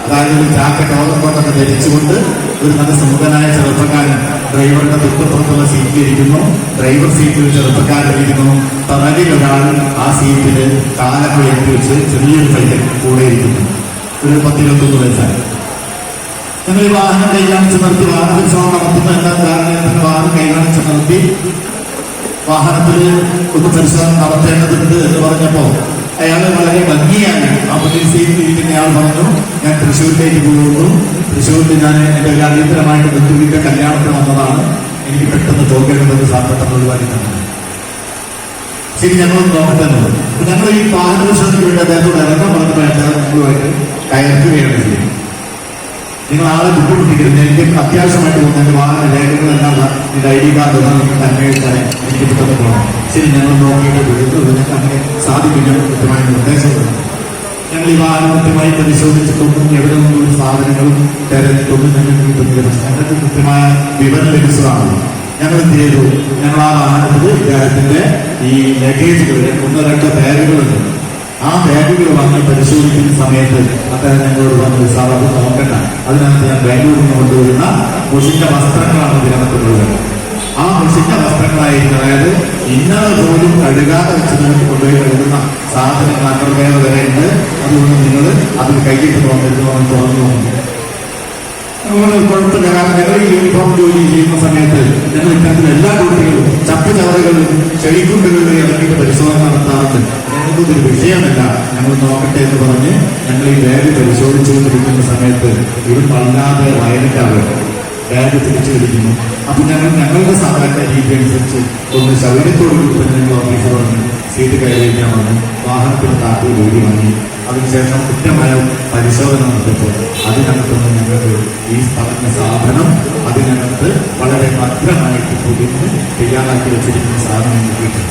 അതായത് ഒരു ജാക്കറ്റ് ഓവർകോട്ടൊക്കെ ധരിച്ചുകൊണ്ട് ഒരു നല്ല സുമുഖനായ ചെറുപ്പക്കാരൻ ഡ്രൈവറുടെ തൊട്ടുപുറത്തുള്ള സീറ്റിലിരിക്കുന്നു. ഡ്രൈവർ സീറ്റിൽ ചെറുപ്പക്കാരിരിക്കുന്നു. തറകിൽ ഒരാൾ ആ സീറ്റിൽ കാലൊക്കെ ഉയർത്തി വെച്ച് ചെറിയൊരു പയ്യൻ കൂടെ ഇരിക്കുന്നു. ഒരു 10-21 വയസ്സായി. ഞങ്ങൾ ഈ വാഹനം കൈകാണിച്ച് നിർത്തി വാഹന പരിശോധന നടത്തുന്ന എല്ലാ കാരണത്തിന് വാഹനം കൈകാണിച്ച് നിർത്തി വാഹനത്തിൽ ഒന്ന് പരിശോധന നടത്തേണ്ടതുണ്ട് എന്ന് പറഞ്ഞപ്പോൾ അയാൾ വളരെ ഭംഗിയായി ആ മുന്നിൽ സീറ്റിൽ ഇരിക്കുന്നയാൾ പറഞ്ഞു, ഞാൻ തൃശ്ശൂരിലേക്ക് പോകുന്നു. തൃശ്ശൂരിൽ ഞാൻ എൻ്റെ ഒരു അടിയന്തരമായിട്ട് ബന്ധുവിന്റെ കല്യാണത്തിന് വന്നതാണ്. എനിക്ക് പെട്ടെന്ന് പോകേണ്ടത് പെട്ടെന്ന് ഒഴിവാക്കി തന്നെ. ശരി, ഞങ്ങളൊന്ന് നോക്കട്ടെ. ഞങ്ങൾ ഈ വാഹന പരിശോധനയ്ക്ക് വേണ്ടി അദ്ദേഹത്തോട് ഇറങ്ങാൻ പറഞ്ഞപ്പോഴാണ് നമ്മളുമായിട്ട് കയറുകയാണ് ചെയ്യുന്നത്. നിങ്ങൾ ആളെ ബുദ്ധിമുട്ടിക്കരുത്, എനിക്ക് അത്യാവശ്യമായിട്ട് പോകുന്ന എൻ്റെ വാഹന രേഖകളെല്ലാം എൻ്റെ ID കാർഡ് തന്നെ എനിക്ക് പെട്ടെന്ന് പോകണം. ശരി, ഞങ്ങൾ നോക്കിയിട്ട് വിടുന്നു. നിങ്ങൾക്ക് അങ്ങനെ സാധിക്കില്ല കൃത്യമായ നിർദ്ദേശങ്ങളുണ്ട്. ഞങ്ങൾ ഈ വാഹനം കൃത്യമായി പരിശോധിച്ചിട്ടൊന്നും എവിടെ നിന്നും ഒരു സാധനങ്ങളും തെരഞ്ഞിട്ടൊന്നും ഞങ്ങൾക്ക് കിട്ടുന്നില്ല. ഞങ്ങൾക്ക് കൃത്യമായ വിവരം ലഭിച്ചതാണ്. ഞങ്ങൾ എന്ത് ചെയ്തു? ഞങ്ങൾ ആ വാഹനത്തിൽ ഇദ്ദേഹത്തിന്റെ ഈ ലഗേജുകൾ 1-2 ബാഗുകളുണ്ട്. ആ ബാഗുകൾ വാങ്ങി പരിശോധിക്കുന്ന സമയത്ത് അദ്ദേഹം ഞങ്ങളോട് പറഞ്ഞു, സാർ അത് നോക്കണ്ട, അതിനകത്ത് ഞാൻ ബാംഗ്ലൂരിൽ നിന്ന് കൊണ്ടുവരുന്ന മുഷിന്റെ വസ്ത്രങ്ങളാണ് ഇതിനകത്തുള്ളത്. ആ മുഷിന്റെ വസ്ത്രങ്ങളായിരിക്കും, അതായത് ഇന്നലെ പോലും കഴുകാതെ വെച്ച് കൊണ്ടുപോയി കഴുകുന്ന സാധനങ്ങൾ അണ്ടർവെയർ വരെ ഉണ്ട്. അതുകൊണ്ട് നിങ്ങൾ അതിൽ കൈയിട്ട് നോക്കരുത് എന്ന് തുറന്നു പോകുന്നു. അതുപോലെ കുഴപ്പമില്ല, കാരണം ഞങ്ങൾ ഈ യൂണിഫോം ജോലി ചെയ്യുന്ന സമയത്ത് ഞങ്ങൾ ഇത്തരത്തിൽ എല്ലാ കുട്ടികളും ചപ്പുചവറുകളും ചെളിക്കുണ്ടുകളിലും ഇറങ്ങിയിട്ട് പരിശോധന നടത്താറുണ്ട്. ഞങ്ങൾക്കൊരു വിഷയമല്ല, ഞങ്ങൾ നോക്കട്ടെ എന്ന് പറഞ്ഞ് ഞങ്ങൾ ഈ ബാഗ് പരിശോധിച്ചുകൊണ്ടിരിക്കുന്ന സമയത്ത് ഇവർ വല്ലാതെ വയലറ്റാണ്. ബാഗ് തിരിച്ചു പിടിക്കുന്നു. അപ്പൊ ഞങ്ങളുടെ സാധാരണ രീതി അനുസരിച്ച് ഒന്ന് ശൗര്യത്തോട് കൂടി ഞങ്ങൾ ഓഫീസർ വന്ന് സീറ്റ് കയറിയിരിക്കാൻ വന്നു. വാഹനത്തിന് താത്തി വീടി വാങ്ങി. അതിനുശേഷം കൃത്യമായ പരിശോധന നടത്തിയപ്പോൾ അതിനകത്തുനിന്ന് ഞങ്ങൾക്ക് ഈ പറഞ്ഞ സാധനം അതിനകത്ത് വളരെ ഭദ്രമായിട്ട് പൊതിഞ്ഞ് തയ്യാറാക്കി വെച്ചിരിക്കുന്ന സാധനം കിട്ടി.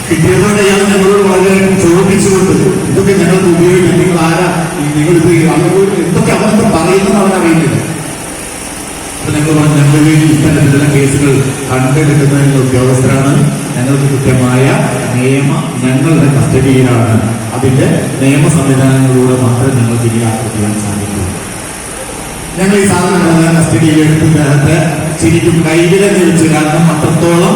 കിട്ടിയതോടെ ഇയാൾ ഞങ്ങളോട് വളരെ ചോദിച്ചുകൊണ്ട് ഇതൊക്കെ ഞങ്ങൾക്ക് ഉപയോഗിക്കും, നിങ്ങൾ ആരാ, നിങ്ങളിത് എന്തൊക്കെ അവർക്ക് പറയുന്നത് അവരറിയുന്നില്ല. അപ്പൊ ഞങ്ങൾ പറഞ്ഞു, ഞങ്ങൾ ഇത്തരത്തിലുള്ള കേസുകൾ കണ്ടെടുക്കുന്നതിനുള്ള ഉദ്യോഗസ്ഥരാണ്. ഞങ്ങൾക്ക് കൃത്യമായ ഞങ്ങളുടെ കസ്റ്റഡിയിലാണ്. അതിന്റെ നിയമ സംവിധാനങ്ങളിലൂടെ മാത്രമേ ഞങ്ങൾക്ക് ഇനി ആക്രമിക്കാൻ സാധിക്കൂ. ഞങ്ങൾ ഈ സാധനം കസ്റ്റഡിയിൽ എടുത്ത് നേരത്തെ ശരിക്കും കൈവിലങ്ങ് വെച്ച്, കാരണം അത്രത്തോളം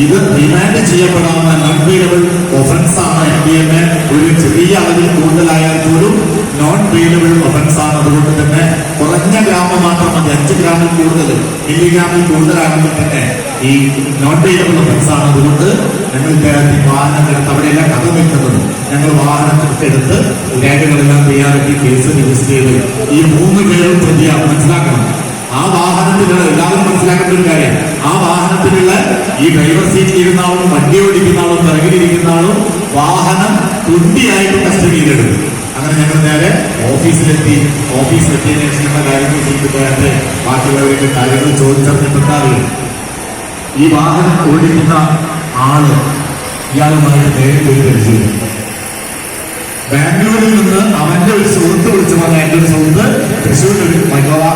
ഇത് റിമാൻഡ് ചെയ്യപ്പെടാവുന്ന നോൺ ബെയിലബിൾ ഒഫൻസ് ആണ്. MDMA ഒരു ചെറിയ അളവിൽ കൂടുതലായാൽ പോലും നോൺ ബെയിലബിൾ ഒഫൻസ് ആണ്. അതുകൊണ്ട് തന്നെ കുറഞ്ഞ ഗ്രാമം മാത്രം മതി. 5 ഗ്രാമിൽ കൂടുതൽ, മില്ലിഗ്രാമിൽ കൂടുതലാണെങ്കിൽ തന്നെ ഈ നോൺ ബെയിലബിൾ ഒഫൻസ് ആണ്. അതുകൊണ്ട് ഞങ്ങൾ ഇദ്ദേഹത്തിൽ വാഹനത്തിനടുത്ത് അവിടെയെല്ലാം കഥ നിൽക്കുന്നത് ഞങ്ങൾ വാഹനത്തിനടുത്ത് രേഖകളെല്ലാം തയ്യാറാക്കി കേസ് രജിസ്റ്റർ ചെയ്ത് ഈ 3 പേരും പ്രതിയാണ്. മനസ്സിലാക്കണം, ആ വാഹനത്തിലുള്ള എല്ലാവരും മനസ്സിലാക്കേണ്ട ഒരു കാര്യം, ആ വാഹനത്തിലുള്ള ഈ ഡ്രൈവർ സീറ്റിൽ ഇരുന്ന ആളും വണ്ടി ഓടിക്കുന്ന ആളും പിറകിലിരിക്കുന്ന ആളും വാഹനം തുണ്ടിയായിട്ട് കസ്റ്റഡിയിലെടുക്കും. അങ്ങനെ ഞങ്ങൾ നേരെ ഓഫീസിലെത്തിയതിനു ശേഷം കാര്യങ്ങൾ ചെയ്തിട്ട് ബാക്കിയുള്ളവരുടെ കാര്യങ്ങൾ ചോദിച്ചറിഞ്ഞിട്ടുണ്ടാവില്ല. ഈ വാഹനം ഓടിക്കുന്ന ആള് ഇയാളുമായിട്ട് നേരിട്ട് ഒരു പരിചയം. ബാംഗ്ലൂരിൽ നിന്ന് അവന്റെ ഒരു സുഹൃത്ത് വിളിച്ചു പറഞ്ഞ എന്റെ ഒരു സുഹൃത്ത് തൃശ്ശൂരിൽ ഒരു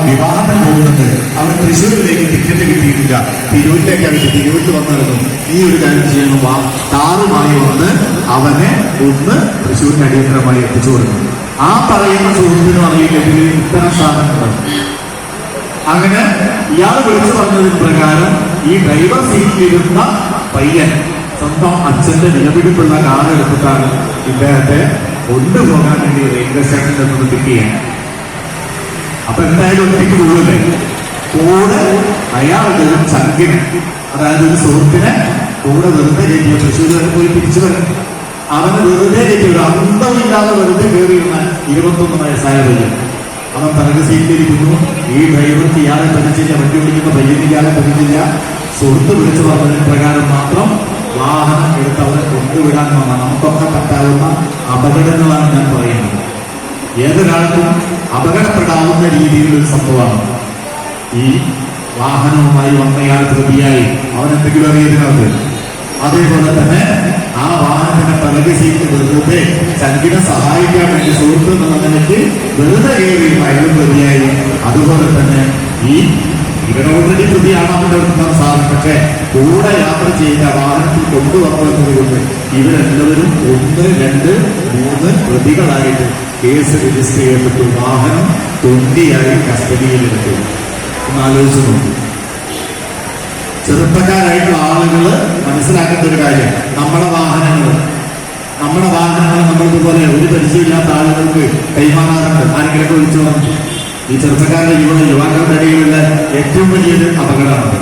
വിവാഹത്തിന് പോകുന്നുണ്ട്, അവൻ തൃശ്ശൂരിലേക്ക് ടിക്കറ്റ് കിട്ടിയിട്ടില്ല, തിരൂരിലേക്കാണ്. തിരൂരിൽ വന്നിരുന്നു, ഈ ഒരു കാര്യം ചെയ്യണം, കാറുമായി വന്ന് അവനെ ഒന്ന് തൃശ്ശൂരിന് അടിയന്തരമായി എത്തിച്ചു കൊടുക്കണം. ആ പറയുന്ന സുഹൃത്തിനും അറിയില്ലെങ്കിൽ ഇത്തരം സാധനങ്ങൾ. അങ്ങനെ ഇയാൾ വിളിച്ചു പറഞ്ഞതിന് പ്രകാരം ഈ ഡ്രൈവർ സീറ്റിലിരുന്ന പയ്യൻ സ്വന്തം അച്ഛന്റെ നിലപിടിപ്പുള്ള കാർ എടുത്തിട്ടാണ് ഇദ്ദേഹത്തെ കൊണ്ടുപോകാൻ വേണ്ടി റെയിൽവേ സ്റ്റേഷനിൽ നിന്ന് പിക്ക് ചെയ്യാൻ. അപ്പൊ എന്തായാലും ഒറ്റയ്ക്ക് പോകില്ലേ, കൂടെ അയാളുടെ ഒരു ചങ്കിന്, അതായത് ഒരു സുഹൃത്തിനെ കൂടെ വെറുതെ കയറ്റിയ തൃശ്ശൂർ വരെ പോയി തിരിച്ചു വരും. അവന് വെറുതെ കയറ്റി, ഒരു അന്തമില്ലാതെ വെറുതെ കയറിയിരുന്ന 21 വയസ്സായ പയ്യൻ. അവൻ പിറകു സീറ്റിലിരിക്കുന്നു. ഈ ഡ്രൈവർക്ക് ഇയാളെ പരിചയില്ല, വണ്ടി ഓടിക്കുന്ന പയ്യന് ഇയാളെ പരിചയില്ല. സുഹൃത്ത് വിളിച്ചു പറഞ്ഞതിന് പ്രകാരം മാത്രം വാഹനം എടുത്ത് അവരെ കൊണ്ടുവിടാൻ വന്ന നമുക്കൊക്കെ പറ്റാവുന്ന അപകടങ്ങളാണ് ഞാൻ പറയുന്നത്. ഏതൊരാൾക്കും അപകടപ്പെടാവുന്ന രീതിയിലൊരു സംഭവമാണ്. ഈ വാഹനവുമായി വന്നയാൾ പ്രതിയായി അവൻ എന്തെങ്കിലും അറിയതിനകത്ത് അതേപോലെ തന്നെ ആ വാഹനത്തിന്റെ പിറകെ സീറ്റ് വെറുതെ ചങ്കിനെ സഹായിക്കാൻ വേണ്ടി സുഹൃത്ത് എന്നുള്ള നിലയ്ക്ക് വെറുതെ കയറി അയാളും പ്രതിയായി. അതുപോലെ തന്നെ ഇവർ ഓൾറെഡി പ്രതിയാണ് അവരുടെ സാധനം, പക്ഷേ കൂടെ യാത്ര ചെയ്ത വാഹനത്തിൽ കൊണ്ടുവന്നത് കൊണ്ട് ഇവരെല്ലാവരും 1, 2, 3 പ്രതികളായിട്ട് കേസ് രജിസ്റ്റർ ചെയ്യപ്പെട്ടു. വാഹനം തൊണ്ടിയായി കസ്റ്റഡിയിലെടുത്തു. ഒന്ന് ആലോചിച്ച് നോക്കൂ. ചെറുപ്പക്കാരായിട്ടുള്ള ആളുകൾ മനസ്സിലാക്കേണ്ട ഒരു കാര്യം, നമ്മുടെ വാഹനങ്ങൾ നമ്മളിതുപോലെ ഒരു പരിചയമില്ലാത്ത ആളുകൾക്ക് കൈമാറാറുണ്ട്. ആരെങ്കിലൊക്കെ വിളിച്ചു പറഞ്ഞു. ഈ ചെറുപ്പക്കാരുടെ യുവാക്കളുടെ ഇടയിലുള്ള ഏറ്റവും വലിയൊരു അപകടമാണ്.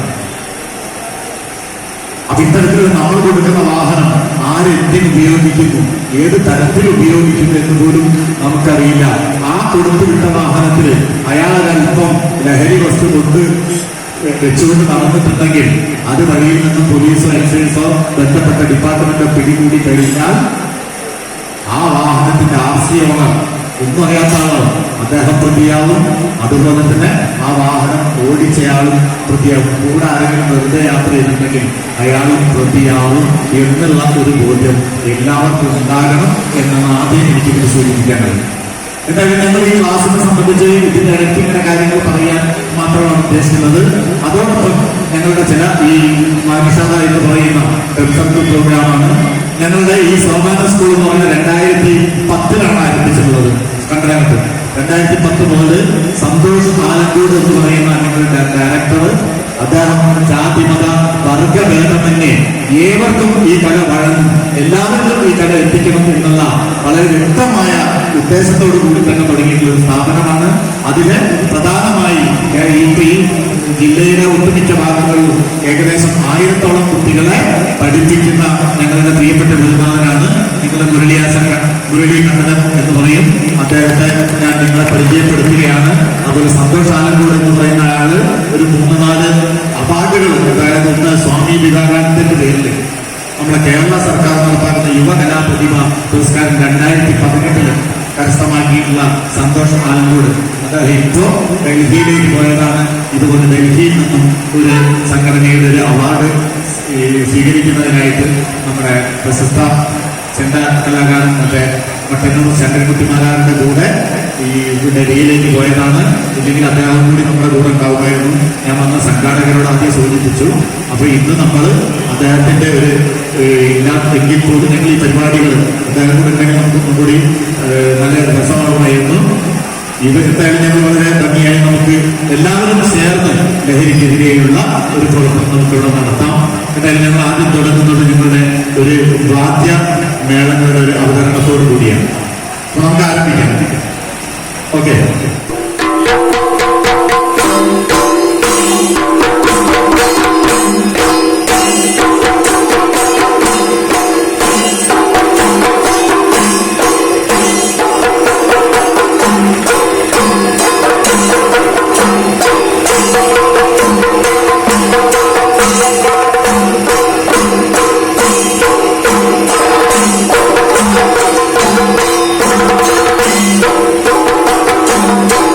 അപ്പൊ ഇത്തരത്തിൽ നമ്മൾ കൊടുക്കുന്ന വാഹനം ആരെന്തിന് ഉപയോഗിക്കുന്നു, ഏത് തരത്തിൽ ഉപയോഗിക്കുന്നു എന്ന് പോലും നമുക്കറിയില്ല. ആ കൊടുത്തുവിട്ട വാഹനത്തിൽ അയാളൊരൽപ്പം ലഹരി വസ്തു കൊണ്ട് വെച്ചുകൊണ്ട് നടന്നിട്ടുണ്ടെങ്കിൽ അത് വഴിയിൽ നിന്ന് പോലീസോ എക്സൈസോ ബന്ധപ്പെട്ട ഡിപ്പാർട്ട്മെന്റോ പിടികൂടി കഴിഞ്ഞാൽ ആ വാഹനത്തിന്റെ RC ഓണർ ഒന്നും അറിയാത്ത ആളാണ്, അദ്ദേഹം പ്രതിയാവും. അതുപോലെ തന്നെ ആ വാഹനം ഓടിച്ചയാളും പ്രതിയാവും. കൂടെ ആരെങ്കിലും വെറുതെ യാത്ര ചെയ്തിട്ടുണ്ടെങ്കിൽ അയാളും പ്രതിയാവും എന്നുള്ള ഒരു ബോധ്യം എല്ലാവർക്കും ഉണ്ടാകണം എന്നാണ് ആദ്യം എനിക്കിത് സൂചിപ്പിക്കാനുള്ളത്. എന്തായാലും ഞങ്ങൾ ഈ ക്ലാസ്സിനെ സംബന്ധിച്ച് ഇതിന്റെ ഇടയ്ക്ക് ഇങ്ങനെ കാര്യങ്ങൾ പറയാൻ മാത്രമാണ് ഉദ്ദേശിക്കുന്നത്. അതോടൊപ്പം ഞങ്ങളുടെ ചില ഈ മാനിഷാദ എന്ന് പറയുന്ന വെബ്സൈറ്റ് പ്രോഗ്രാമാണ്. ഞങ്ങളുടെ ഈ സോമാന സ്കൂൾ എന്ന് പറഞ്ഞ 2010 ആരംഭിച്ചിട്ടുള്ളത് കണ്ടനത്ത്. 2010 മുതൽ സന്തോഷ് ആലങ്കോട് എന്ന് പറയുന്ന ഞങ്ങളുടെ ഡയറക്ടർ, അദ്ദേഹം ജാതിമത വർഗഭേദമന്യേ ഏവർക്കും ഈ കല വഴങ്ങും, എല്ലാവരിലും ഈ കല എത്തിക്കണം എന്നുള്ള വളരെ വ്യക്തമായ ഉദ്ദേശത്തോടു കൂടി തന്നെ തുടങ്ങിയിട്ടുള്ള ഒരു സ്ഥാപനമാണ്. അതിന് പ്രധാനമായി ഈ ജില്ലയിലെ ഒട്ടുമിക്ക ഭാഗങ്ങളിൽ ഏകദേശം 1000ഓളം കുട്ടികളെ പഠിപ്പിക്കുന്ന ഞങ്ങളുടെ പ്രിയപ്പെട്ട ഗുരുനാഥനാണ് നിങ്ങളുടെ മുരളി കണ്ണൻ എന്ന് പറയും. അദ്ദേഹത്തെ ഞാൻ നിങ്ങളെ പരിചയപ്പെടുത്തുകയാണ്. അതുപോലെ സന്തോഷ് ആലങ്കോട് എന്ന് പറയുന്ന ആള് ഒരു 3-4 അവാർഡുകൾ, അതായത് ഒന്ന് സ്വാമി വിവേകാനന്ദന്റെ പേരിൽ നമ്മുടെ കേരള സർക്കാർ നടപ്പാക്കുന്ന യുവകലാ പ്രതിഭ പുരസ്കാരം 2018 കരസ്ഥമാക്കിയിട്ടുള്ള സന്തോഷ് ആലങ്കോട്. അദ്ദേഹം ഇപ്പോൾ ഡൽഹിയിലേക്ക് പോയതാണ്. ഇതുപോലെ ഡൽഹിയിൽ നിന്നും ഒരു സംഘടനയുടെ ഒരു അവാർഡ് സ്വീകരിക്കുന്നതിനായിട്ട് നമ്മുടെ പ്രശസ്ത ചെണ്ട കലാകാരൻ മട്ടന്നൂർ ചന്ദ്രൻകുട്ടിമാരാറിന്റെ കൂടെ ഈ ഡൽഹിയിലേക്ക് പോയതാണ്. ഇല്ലെങ്കിൽ അദ്ദേഹം കൂടി നമ്മുടെ കൂടെ ഉണ്ടാവുമായിരുന്നു. ഞാൻ വന്ന സംഘാടകരോട് ആദ്യം സൂചിപ്പിച്ചു. അപ്പൊ ഇന്ന് നമ്മൾ അദ്ദേഹത്തിന്റെ ഒരു ഇല്ലാത്തെങ്കിൽ പോലും ഞങ്ങൾ ഈ പരിപാടികൾ അദ്ദേഹം കൂടെ ഉണ്ടെങ്കിൽ നമുക്കൊന്നും കൂടി നല്ല രസമാകുമായിരുന്നു. എന്തായാലും ഞങ്ങൾ വളരെ ഭംഗിയായി നമുക്ക് എല്ലാവരും ചേർന്ന് ലഹരിക്കെതിരെയുള്ള ഒരു പ്രവർത്തനം നമുക്കിവിടെ നടത്താം. എന്തായാലും ഞങ്ങൾ ആദ്യം തുടങ്ങുന്നത് നിങ്ങളുടെ ഒരു വാദ്യ മേളങ്ങളുടെ ഒരു അവതരണത്തോടു കൂടിയാണ്. അപ്പൊ നമുക്ക് ആരംഭിക്കാം. ഓക്കെ. Thank you.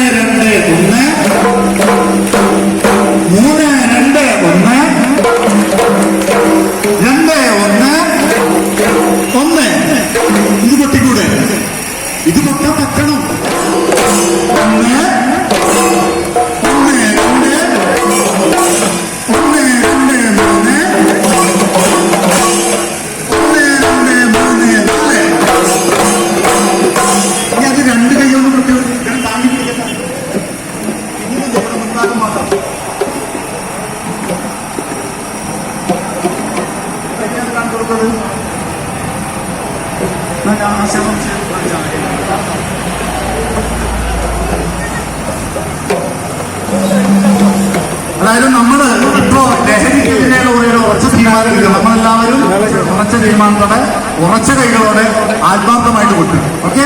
ഇത് പൊട്ടിക്കൂടെ? ഇത് പൊട്ടാൻ പറ്റണം. 1 2 ഏതായാലും നമ്മൾ ഇപ്പോ ലഹരിക്കെതിരെയുള്ള ഒരു ഉറച്ച തീരുമാനം നമ്മളെല്ലാവരും ഉറച്ച തീരുമാനത്തോടെ ഉറച്ച കൈകളോടെ ആത്മാർത്ഥമായിട്ട് കൊടുക്കും. ഓക്കെ.